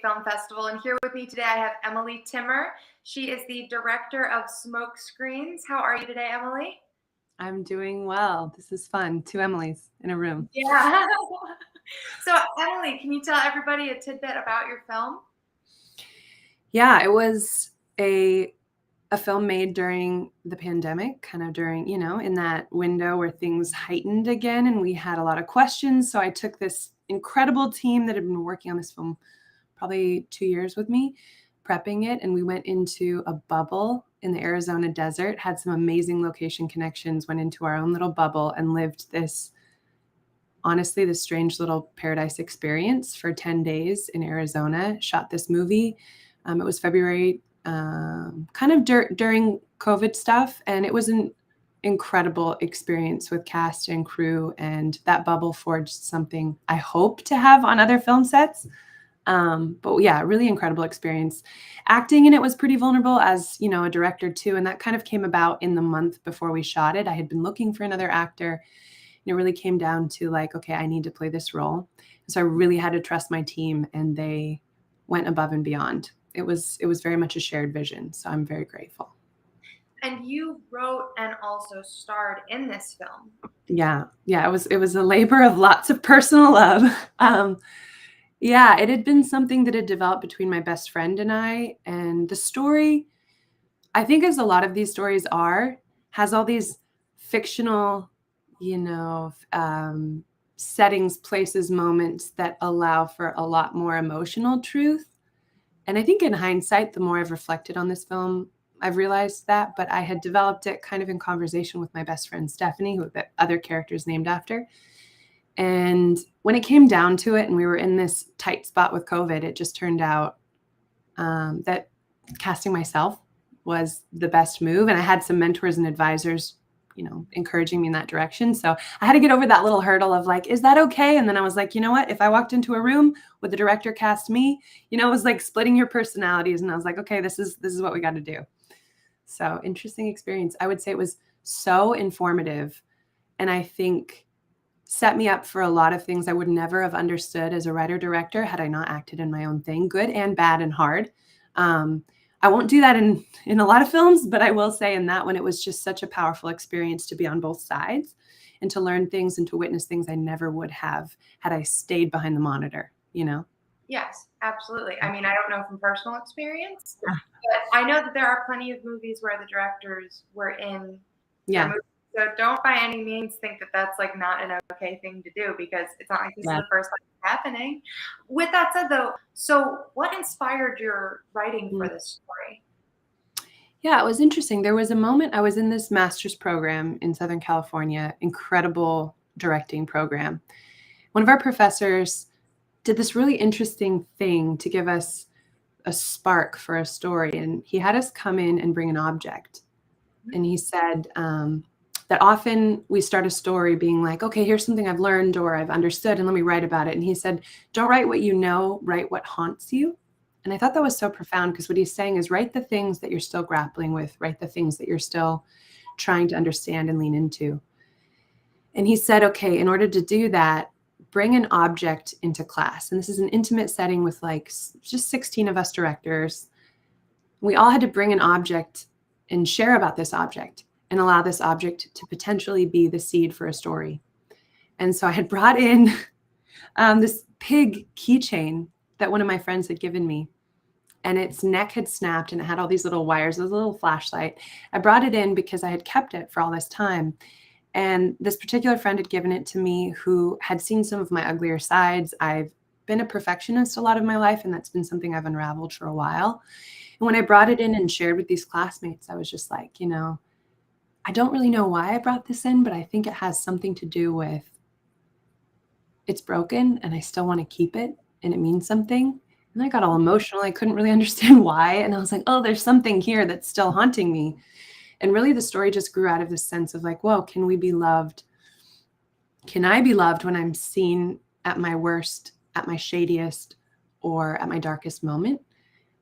Film Festival, and here with me today I have Emily Timmer. She is the director of Smokescreens. How are you today, Emily? I'm doing well. This is fun. Two Emilys in a room. Yeah. So, Emily, can you tell everybody a tidbit about your film? Yeah, it was a film made during the pandemic, kind of during, in that window where things heightened again and we had a lot of questions. So I took this incredible team that had been working on this film probably 2 years with me, prepping it, and we went into a bubble in the Arizona desert, had some amazing location connections, went into our own little bubble and lived this strange little paradise experience for 10 days in Arizona, shot this movie. It was February, kind of during COVID stuff. And it was an incredible experience with cast and crew. And that bubble forged something I hope to have on other film sets. But yeah, really incredible experience. Acting in it was pretty vulnerable as, a director too. And that kind of came about in the month before we shot it. I had been looking for another actor. And it really came down to like, okay, I need to play this role. So I really had to trust my team, and they went above and beyond. It was very much a shared vision. So I'm very grateful. And you wrote and also starred in this film. Yeah. It was a labor of lots of personal love. Yeah, it had been something that had developed between my best friend and I. And the story, I think, as a lot of these stories are, has all these fictional, settings, places, moments that allow for a lot more emotional truth. And I think in hindsight, the more I've reflected on this film, I've realized that. But I had developed it kind of in conversation with my best friend, Stephanie, who the other character is named after. And when it came down to it and we were in this tight spot with COVID, it just turned out that casting myself was the best move. And I had some mentors and advisors, encouraging me in that direction. So I had to get over that little hurdle of like, is that okay? And then I was like, you know what? If I walked into a room, would the director cast me? It was like splitting your personalities. And I was like, okay, this is what we got to do. So interesting experience. I would say it was so informative. And I think set me up for a lot of things I would never have understood as a writer-director had I not acted in my own thing, good and bad and hard. I won't do that in a lot of films, but I will say in that one, it was just such a powerful experience to be on both sides and to learn things and to witness things I never would have had I stayed behind the monitor, Yes, absolutely. I mean, I don't know from personal experience, but I know that there are plenty of movies where the directors were in their movie. So don't by any means think that that's like not an okay thing to do, because it's not like this is the first time it's happening. With that said, though, so what inspired your writing for this story? Yeah, it was interesting. There was a moment I was in this master's program in Southern California, incredible directing program. One of our professors did this really interesting thing to give us a spark for a story. And he had us come in and bring an object. And he said that often we start a story being like, okay, here's something I've learned or I've understood, and let me write about it. And he said, don't write what you know, write what haunts you. And I thought that was so profound, because what he's saying is write the things that you're still grappling with, write the things that you're still trying to understand and lean into. And he said, okay, in order to do that, bring an object into class. And this is an intimate setting with like just 16 of us directors. We all had to bring an object and share about this object and allow this object to potentially be the seed for a story. And so I had brought in this pig keychain that one of my friends had given me, and its neck had snapped and it had all these little wires, this little flashlight. I brought it in because I had kept it for all this time. And this particular friend had given it to me who had seen some of my uglier sides. I've been a perfectionist a lot of my life, and that's been something I've unraveled for a while. And when I brought it in and shared with these classmates, I was just like, I don't really know why I brought this in, but I think it has something to do with it's broken and I still want to keep it and it means something. And I got all emotional. I couldn't really understand why. And I was like, oh, there's something here that's still haunting me. And really the story just grew out of this sense of like, whoa, can we be loved? Can I be loved when I'm seen at my worst, at my shadiest, or at my darkest moment?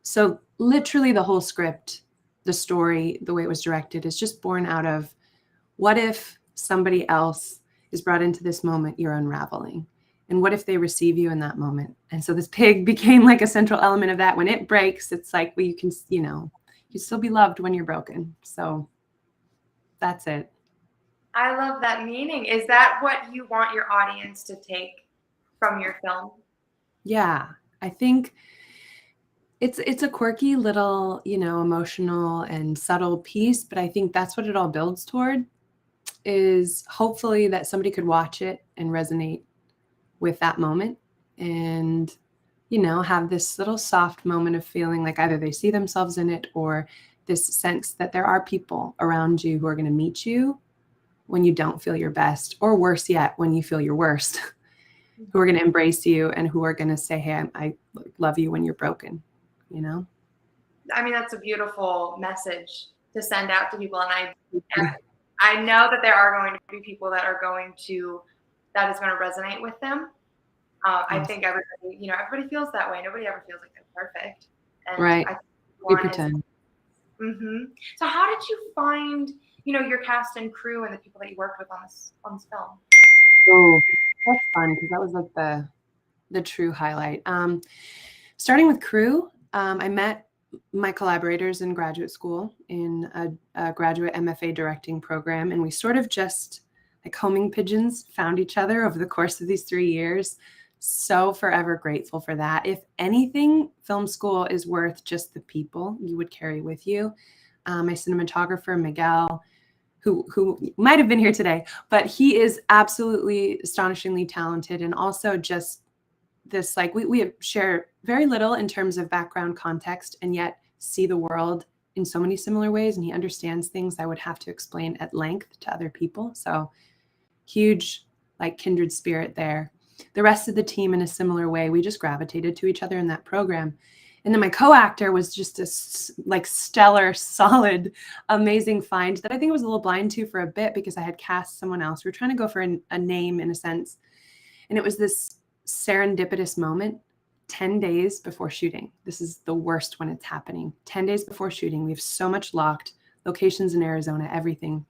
So literally the whole script, the story, the way it was directed is just born out of what if somebody else is brought into this moment you're unraveling? And what if they receive you in that moment? And so this pig became like a central element of that. When it breaks, it's like, well, you can, you still be loved when you're broken. So that's it. I love that meaning. Is that what you want your audience to take from your film? Yeah, I think it's a quirky little, emotional and subtle piece, but I think that's what it all builds toward, is hopefully that somebody could watch it and resonate with that moment and, have this little soft moment of feeling like either they see themselves in it or this sense that there are people around you who are going to meet you when you don't feel your best, or worse yet, when you feel your worst, who are going to embrace you and who are going to say, hey, I love you when you're broken, I mean, that's a beautiful message to send out to people. And I know that there are going to be people that is going to resonate with them. I think everybody feels that way. Nobody ever feels like they're perfect. And right. We pretend. So how did you find, your cast and crew and the people that you worked with on this film? Oh, that's fun, because that was like the true highlight. Starting with crew, I met my collaborators in graduate school in a graduate MFA directing program, and we sort of just like homing pigeons found each other over the course of these 3 years. So forever grateful for that. If anything, film school is worth just the people you would carry with you. My cinematographer, Miguel, who might have been here today, but he is absolutely astonishingly talented, and also just this, like, we share very little in terms of background context, and yet see the world in so many similar ways, and he understands things I would have to explain at length to other people. So huge, like, kindred spirit there. The rest of the team, in a similar way, we just gravitated to each other in that program. And then my co-actor was just a like stellar, solid, amazing find that I think I was a little blind to for a bit, because I had cast someone else. We were trying to go for a name in a sense. And it was this serendipitous moment 10 days before shooting. This is the worst when it's happening. 10 days before shooting, we have so much locked, locations in Arizona, everything.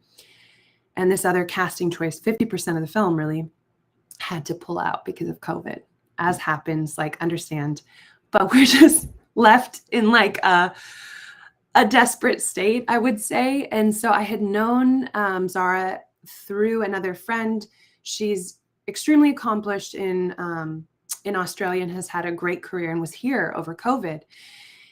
And this other casting choice, 50% of the film really, had to pull out because of COVID, as happens, like, understand. But we're just left in like a desperate state, I would say. And so I had known Zara through another friend. She's extremely accomplished in Australia and has had a great career and was here over COVID.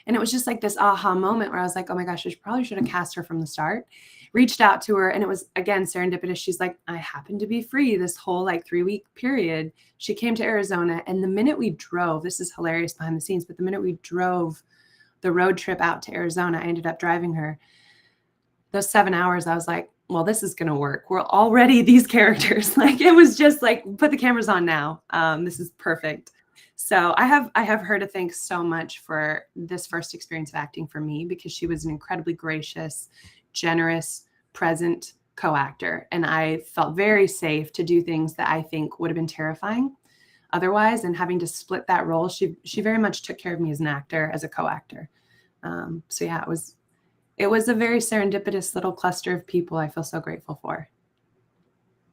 And it was just like this aha moment where I was like, oh my gosh, I probably should have cast her from the start. Reached out to her, and it was, again, serendipitous. She's like, I happen to be free this whole like 3-week period. She came to Arizona, and the minute we drove, this is hilarious behind the scenes, but the minute we drove the road trip out to Arizona, I ended up driving her. Those 7 hours, I was like, well, this is going to work. We're already these characters. Like, it was just like, put the cameras on now. This is perfect. So I have her to thank so much for this first experience of acting for me, because she was an incredibly gracious, generous, present co-actor. And I felt very safe to do things that I think would have been terrifying otherwise. And having to split that role, she very much took care of me as an actor, as a co-actor. So yeah, it was a very serendipitous little cluster of people I feel so grateful for.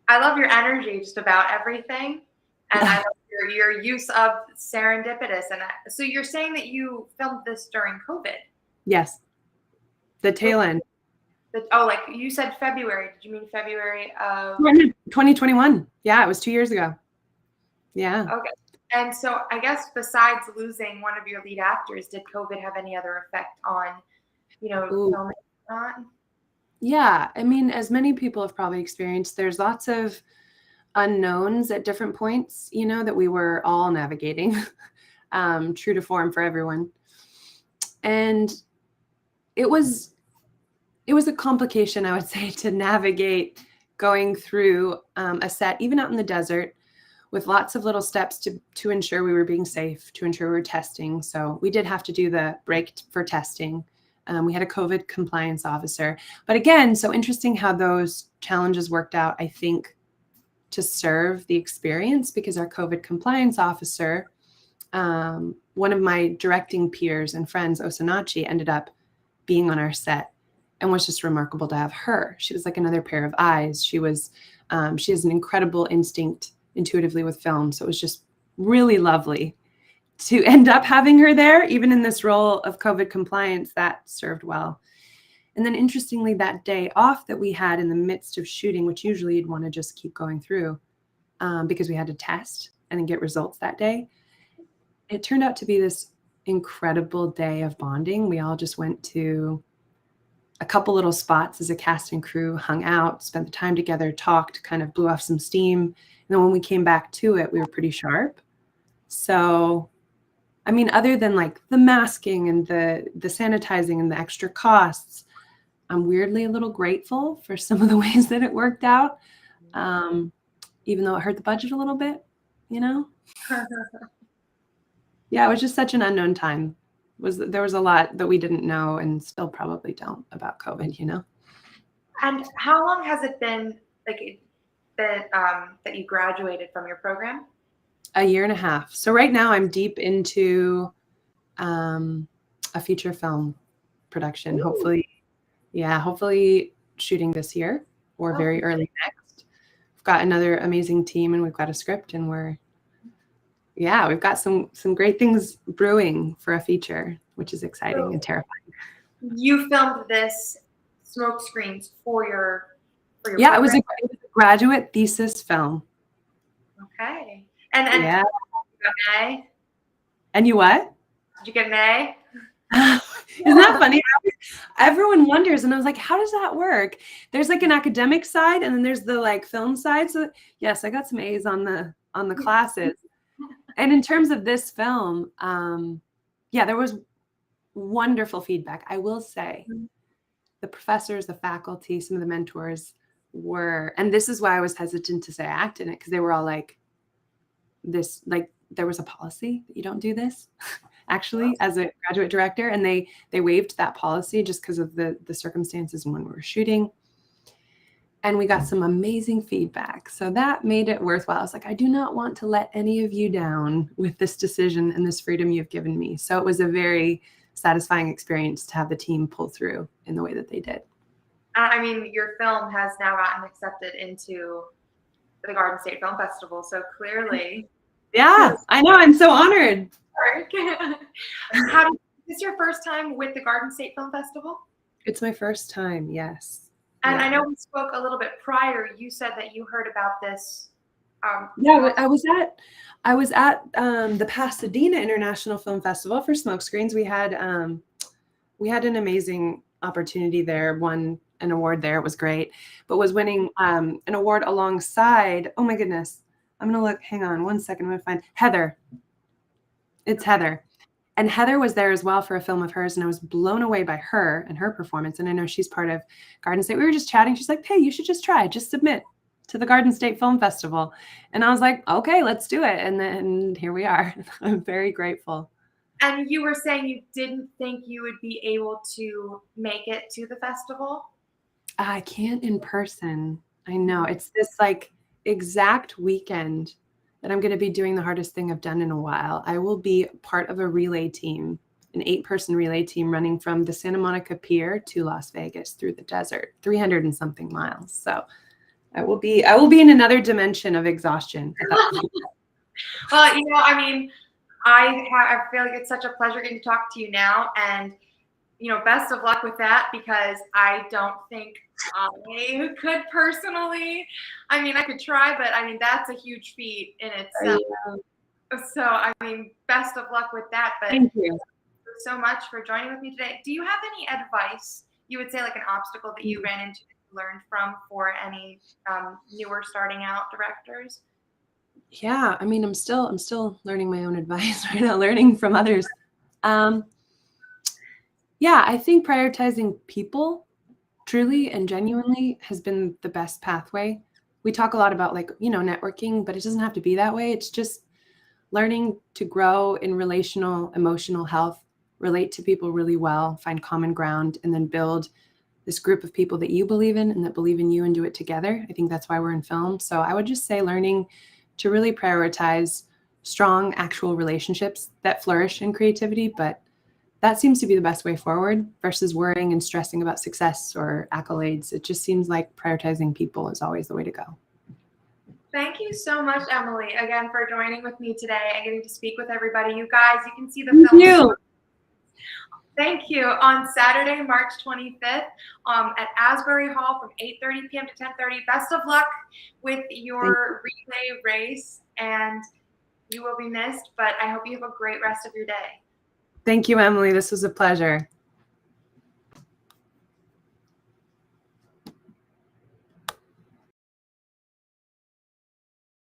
I love your energy just about everything. And I love your use of serendipitous. And so you're saying that you filmed this during COVID? Yes. The tail end. Like you said February. Did you mean February of 2021? Yeah, it was 2 years ago. Yeah. Okay. And so I guess besides losing one of your lead actors, did COVID have any other effect on, filming? Yeah. I mean, as many people have probably experienced, there's lots of unknowns at different points, that we were all navigating, true to form for everyone. And it was a complication, I would say, to navigate going through a set, even out in the desert, with lots of little steps to ensure we were being safe, to ensure we were testing. So we did have to do the break for testing. We had a COVID compliance officer. But again, so interesting how those challenges worked out, I think, to serve the experience, because our COVID compliance officer, one of my directing peers and friends, Osanachi, ended up being on our set, and was just remarkable to have her. She was like another pair of eyes. She has an incredible instinct intuitively with film. So it was just really lovely. To end up having her there, even in this role of COVID compliance, that served well. And then interestingly, that day off that we had in the midst of shooting, which usually you'd want to just keep going through because we had to test and then get results that day, it turned out to be this incredible day of bonding. We all just went to a couple little spots as a cast and crew, hung out, spent the time together, talked, kind of blew off some steam. And then when we came back to it, we were pretty sharp. So, I mean, other than like the masking and the sanitizing and the extra costs, I'm weirdly a little grateful for some of the ways that it worked out, even though it hurt the budget a little bit, you know? Yeah, it was just such an unknown time. There was a lot that we didn't know and still probably don't about COVID, you know? And how long has it been that you graduated from your program? A year and a half. So right now I'm deep into a feature film production. Ooh. Hopefully shooting this year or very early next. We've got another amazing team and we've got a script and we've got some great things brewing for a feature, which is exciting and terrifying. You filmed this Smokescreens for your program? It was a graduate thesis film. Okay. And you got an A? And you what? Did you get an A? Isn't that funny? Everyone wonders, and I was like, how does that work? There's like an academic side and then there's the like film side. So yes, I got some A's on the classes. And in terms of this film, there was wonderful feedback. I will say the professors, the faculty, some of the mentors were, and this is why I was hesitant to say I act in it, because they were all like, there was a policy that you don't do this actually as a graduate director. And they waived that policy just because of the circumstances and when we were shooting. And we got some amazing feedback. So that made it worthwhile. I was like, I do not want to let any of you down with this decision and this freedom you've given me. So it was a very satisfying experience to have the team pull through in the way that they did. I mean, your film has now gotten accepted into the Garden State Film Festival. So clearly. Yeah, I know. I'm so honored. Is this your first time with the Garden State Film Festival? It's my first time, yes. And I know we spoke a little bit prior. You said that you heard about this. I was at the Pasadena International Film Festival for Smokescreens. We had an amazing opportunity there. Won an award there. It was great, but was winning an award alongside. Oh my goodness, I'm gonna look. Hang on 1 second. I'm gonna find Heather. It's Heather. And Heather was there as well for a film of hers, and I was blown away by her and her performance. And I know she's part of Garden State. We were just chatting. She's like, hey, you should just submit to the Garden State Film Festival. And I was like, okay, let's do it. And then here we are. I'm very grateful. And you were saying you didn't think you would be able to make it to the festival? I can't in person. I know. It's this like exact weekend that I'm going to be doing the hardest thing I've done in a while. I will be part of a relay team, an 8-person relay team running from the Santa Monica Pier to Las Vegas through the desert, 300 and something miles. So I will be in another dimension of exhaustion. Well, I mean, I feel like it's such a pleasure getting to talk to you now, and best of luck with that, because I don't think I could personally. I mean, I could try, but I mean, that's a huge feat in itself. So, I mean, best of luck with that. But thank you so much for joining with me today. Do you have any advice you would say, like an obstacle that you ran into, that you learned from, for any newer starting out directors? Yeah, I mean, I'm still learning my own advice right now, learning from others. Yeah, I think prioritizing people truly and genuinely has been the best pathway. We talk a lot about networking, but it doesn't have to be that way. It's just learning to grow in relational, emotional health, relate to people really well, find common ground, and then build this group of people that you believe in and that believe in you and do it together. I think that's why we're in film. So I would just say learning to really prioritize strong, actual relationships that flourish in creativity, but that seems to be the best way forward versus worrying and stressing about success or accolades. It just seems like prioritizing people is always the way to go. Thank you so much, Emily, again, for joining with me today and getting to speak with everybody. You guys, you can see the film. Thank you. Thank you. On Saturday, March 25th, at Asbury Hall from 8:30 p.m. to 10:30. Best of luck with your relay race, and you will be missed, but I hope you have a great rest of your day. Thank you, Emily. This was a pleasure.